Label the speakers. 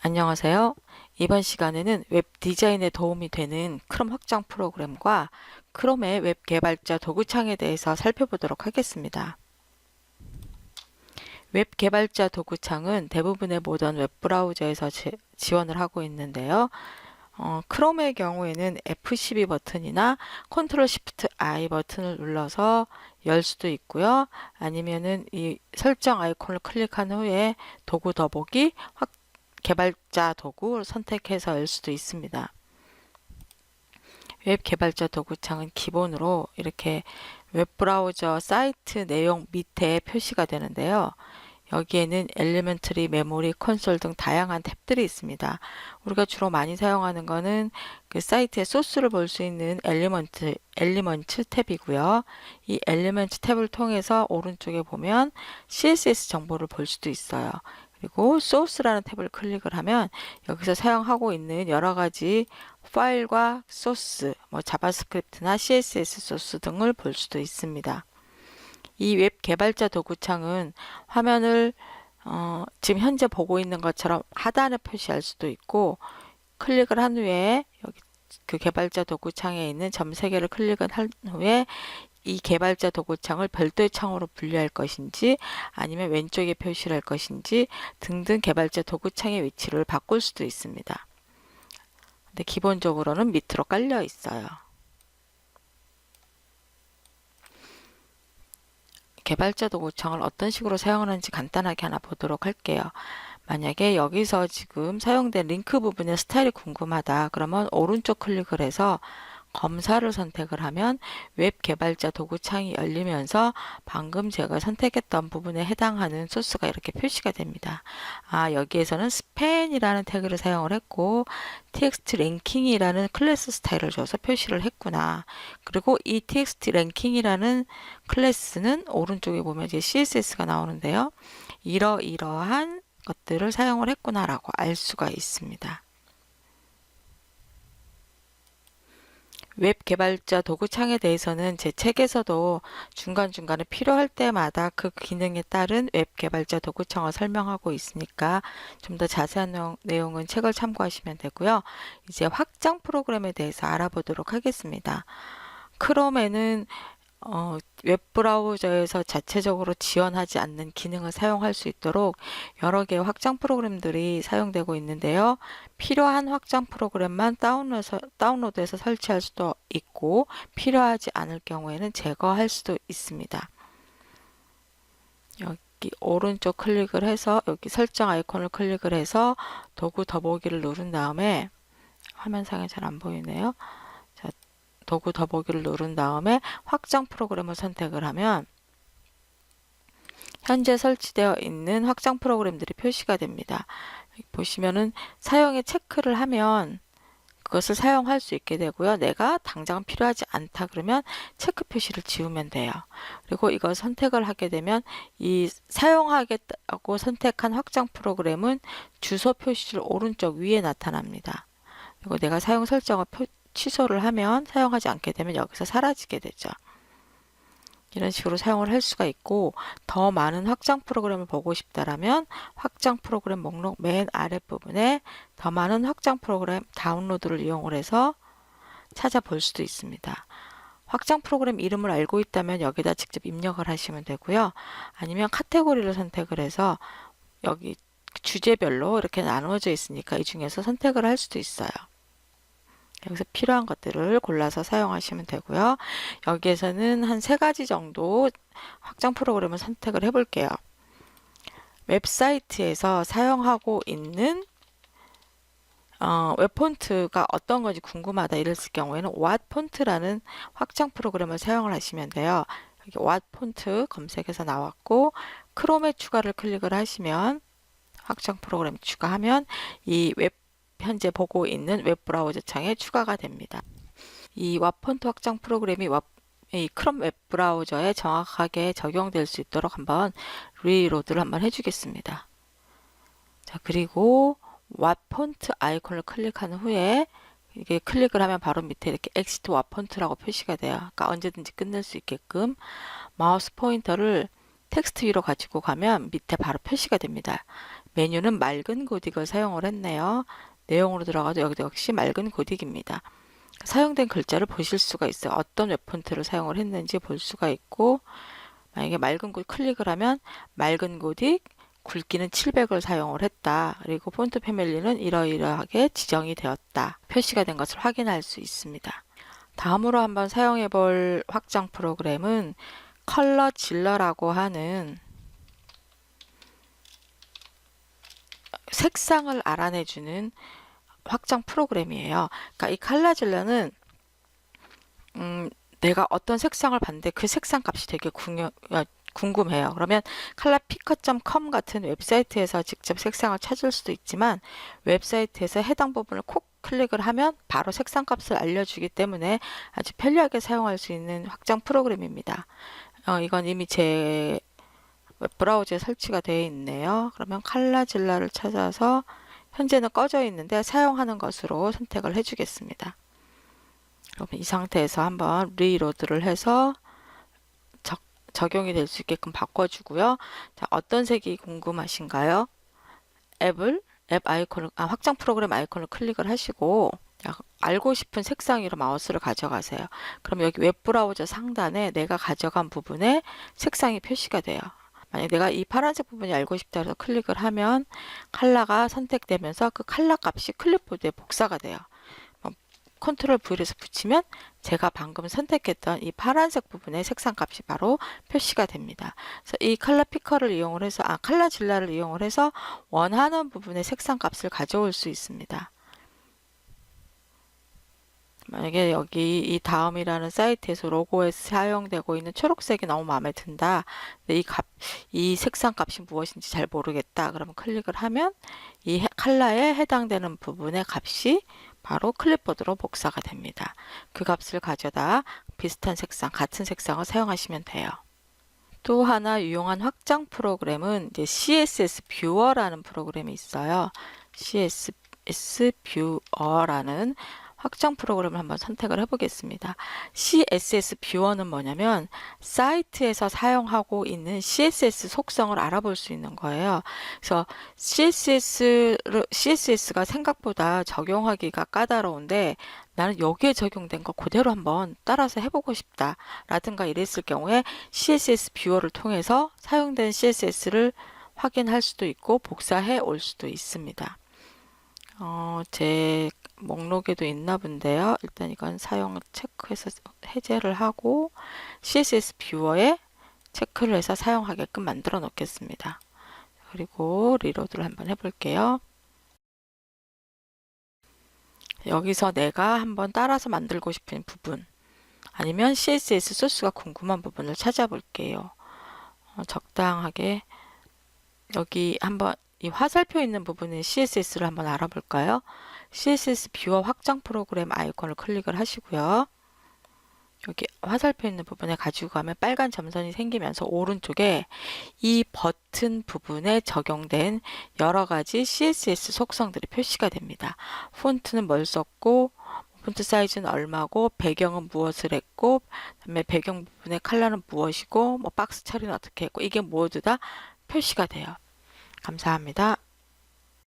Speaker 1: 안녕하세요. 이번 시간에는 웹 디자인에 도움이 되는 크롬 확장 프로그램과 크롬의 웹 개발자 도구창에 대해서 살펴보도록 하겠습니다. 웹 개발자 도구창은 대부분의 모던 웹 브라우저에서 지원을 하고 있는데요. 크롬의 경우에는 F12 버튼이나 컨트롤 시프트 I 버튼을 눌러서 열 수도 있고요. 아니면은 이 설정 아이콘을 클릭한 후에 도구 더보기 개발자 도구를 선택해서 열 수도 있습니다. 웹 개발자 도구창은 기본으로 이렇게 웹브라우저 사이트 내용 밑에 표시가 되는데요. 여기에는 엘리먼터리, 메모리, 콘솔 등 다양한 탭들이 있습니다. 우리가 주로 많이 사용하는 것은 그 사이트의 소스를 볼 수 있는 엘리먼트 탭이고요. 이 엘리먼트 탭을 통해서 오른쪽에 보면 CSS 정보를 볼 수도 있어요. 그리고 소스라는 탭을 클릭을 하면 여기서 사용하고 있는 여러 가지 파일과 소스, 자바스크립트나 CSS 소스 등을 볼 수도 있습니다. 이 웹 개발자 도구창은 화면을 지금 현재 보고 있는 것처럼 하단에 표시할 수도 있고, 클릭을 한 후에 여기 그 개발자 도구창에 있는 점 3개를 클릭을 한 후에 이 개발자 도구창을 별도의 창으로 분류할 것인지 아니면 왼쪽에 표시를 할 것인지 등등 개발자 도구창의 위치를 바꿀 수도 있습니다. 근데 기본적으로는 밑으로 깔려 있어요. 개발자 도구창을 어떤 식으로 사용하는지 간단하게 하나 보도록 할게요. 만약에 여기서 지금 사용된 링크 부분의 스타일이 궁금하다 그러면 오른쪽 클릭을 해서 검사를 선택을 하면 웹 개발자 도구창이 열리면서 방금 제가 선택했던 부분에 해당하는 소스가 이렇게 표시가 됩니다. 여기에서는 스팬이라는 태그를 사용을 했고 txt 랭킹이라는 클래스 스타일을 줘서 표시를 했구나. 그리고 이 txt 랭킹이라는 클래스는 오른쪽에 보면 이제 CSS가 나오는데요. 이러이러한 것들을 사용을 했구나라고 알 수가 있습니다. 웹 개발자 도구창에 대해서는 제 책에서도 중간중간에 필요할 때마다 그 기능에 따른 웹 개발자 도구창을 설명하고 있으니까 좀 더 자세한 내용은 책을 참고하시면 되고요. 이제 확장 프로그램에 대해서 알아보도록 하겠습니다. 크롬에는 웹브라우저에서 자체적으로 지원하지 않는 기능을 사용할 수 있도록 여러 개의 확장 프로그램들이 사용되고 있는데요. 필요한 확장 프로그램만 다운로드해서 설치할 수도 있고 필요하지 않을 경우에는 제거할 수도 있습니다. 여기 오른쪽 클릭을 해서 여기 설정 아이콘을 클릭을 해서 도구 더보기를 누른 다음에 화면상에 잘 안 보이네요. 도구 더보기를 누른 다음에 확장 프로그램을 선택을 하면 현재 설치되어 있는 확장 프로그램들이 표시가 됩니다. 여기 보시면은 사용에 체크를 하면 그것을 사용할 수 있게 되고요. 내가 당장 필요하지 않다 그러면 체크 표시를 지우면 돼요. 그리고 이걸 선택을 하게 되면 이 사용하겠다고 선택한 확장 프로그램은 주소 표시를 오른쪽 위에 나타납니다. 그리고 내가 사용 설정을 취소를 하면 사용하지 않게 되면 여기서 사라지게 되죠. 이런 식으로 사용을 할 수가 있고 더 많은 확장 프로그램을 보고 싶다라면 확장 프로그램 목록 맨 아랫부분에 더 많은 확장 프로그램 다운로드를 이용을 해서 찾아볼 수도 있습니다. 확장 프로그램 이름을 알고 있다면 여기다 직접 입력을 하시면 되고요. 아니면 카테고리를 선택을 해서 여기 주제별로 이렇게 나누어져 있으니까 이 중에서 선택을 할 수도 있어요. 여기서 필요한 것들을 골라서 사용하시면 되고요. 여기에서는 한 3가지 정도 확장 프로그램을 선택을 해 볼게요. 웹사이트에서 사용하고 있는 웹 폰트가 어떤 건지 궁금하다 이랬을 경우에는 왓 폰트라는 확장 프로그램을 사용을 하시면 돼요. 여기 왓 폰트 검색해서 나왔고 크롬에 추가를 클릭을 하시면 확장 프로그램 추가하면 이 현재 보고 있는 웹브라우저 창에 추가가 됩니다. 이 왓폰트 확장 프로그램이 이 크롬 웹브라우저에 정확하게 적용될 수 있도록 한번 리로드를 한번 해주겠습니다. 자, 그리고 왓폰트 아이콘을 클릭한 후에 이게 클릭을 하면 바로 밑에 이렇게 엑시트 왓폰트라고 표시가 돼요. 그러니까 언제든지 끝낼 수 있게끔 마우스 포인터를 텍스트 위로 가지고 가면 밑에 바로 표시가 됩니다. 메뉴는 맑은 고딕을 사용을 했네요. 내용으로 들어가도 여기도 역시 맑은 고딕입니다. 사용된 글자를 보실 수가 있어요. 어떤 웹폰트를 사용을 했는지 볼 수가 있고, 만약에 맑은 고딕 클릭을 하면 맑은 고딕 굵기는 700을 사용을 했다. 그리고 폰트 패밀리는 이러이러하게 지정이 되었다. 표시가 된 것을 확인할 수 있습니다. 다음으로 한번 사용해 볼 확장 프로그램은 컬러질러라고 하는 색상을 알아내주는 확장 프로그램이에요. 그러니까 이 컬러질러는 내가 어떤 색상을 봤는데 그 색상 값이 되게 궁금해요. 그러면 colorpicker.com 같은 웹사이트에서 직접 색상을 찾을 수도 있지만 웹사이트에서 해당 부분을 콕 클릭을 하면 바로 색상 값을 알려주기 때문에 아주 편리하게 사용할 수 있는 확장 프로그램입니다. 이건 이미 제 웹브라우저에 설치가 되어 있네요. 그러면 컬러질러를 찾아서 현재는 꺼져 있는데 사용하는 것으로 선택을 해주겠습니다. 그러면 이 상태에서 한번 리로드를 해서 적용이 될 수 있게끔 바꿔주고요. 자, 어떤 색이 궁금하신가요? 앱 아이콘을, 확장 프로그램 아이콘을 클릭을 하시고 알고 싶은 색상 위로 마우스를 가져가세요. 그럼 여기 웹브라우저 상단에 내가 가져간 부분에 색상이 표시가 돼요. 만약 내가 이 파란색 부분이 알고 싶다 해서 클릭을 하면 컬러가 선택되면서 그 컬러 값이 클립보드에 복사가 돼요. 컨트롤 V에서 붙이면 제가 방금 선택했던 이 파란색 부분의 색상 값이 바로 표시가 됩니다. 그래서 이 컬러 피커를 이용을 해서 컬러 질라를 이용을 해서 원하는 부분의 색상 값을 가져올 수 있습니다. 만약에 여기 이 다음이라는 사이트에서 로고에 사용되고 있는 초록색이 너무 마음에 든다. 근데 이 색상 값이 무엇인지 잘 모르겠다. 그러면 클릭을 하면 이 컬러에 해당되는 부분의 값이 바로 클립보드로 복사가 됩니다. 그 값을 가져다 비슷한 색상, 같은 색상을 사용하시면 돼요. 또 하나 유용한 확장 프로그램은 이제 CSS 뷰어라는 프로그램이 있어요. CSS 뷰어라는 확장 프로그램을 한번 선택을 해보겠습니다. CSS 뷰어는 뭐냐면 사이트에서 사용하고 있는 CSS 속성을 알아볼 수 있는 거예요. 그래서 CSS가 생각보다 적용하기가 까다로운데 나는 여기에 적용된 거 그대로 한번 따라서 해보고 싶다 라든가 이랬을 경우에 CSS 뷰어를 통해서 사용된 CSS를 확인할 수도 있고 복사해 올 수도 있습니다. 제 목록에도 있나 본데요. 일단 이건 사용 체크해서 해제를 하고 CSS 뷰어에 체크를 해서 사용하게끔 만들어 놓겠습니다. 그리고 리로드를 한번 해볼게요. 여기서 내가 한번 따라서 만들고 싶은 부분 아니면 CSS 소스가 궁금한 부분을 찾아볼게요. 적당하게 여기 한번 이 화살표 있는 부분의 CSS를 한번 알아볼까요? CSS 뷰어 확장 프로그램 아이콘을 클릭을 하시고요. 여기 화살표 있는 부분에 가지고 가면 빨간 점선이 생기면서 오른쪽에 이 버튼 부분에 적용된 여러 가지 CSS 속성들이 표시가 됩니다. 폰트는 뭘 썼고, 폰트 사이즈는 얼마고, 배경은 무엇을 했고, 그다음에 배경 부분의 컬러는 무엇이고, 박스 처리는 어떻게 했고, 이게 모두 다 표시가 돼요. 감사합니다.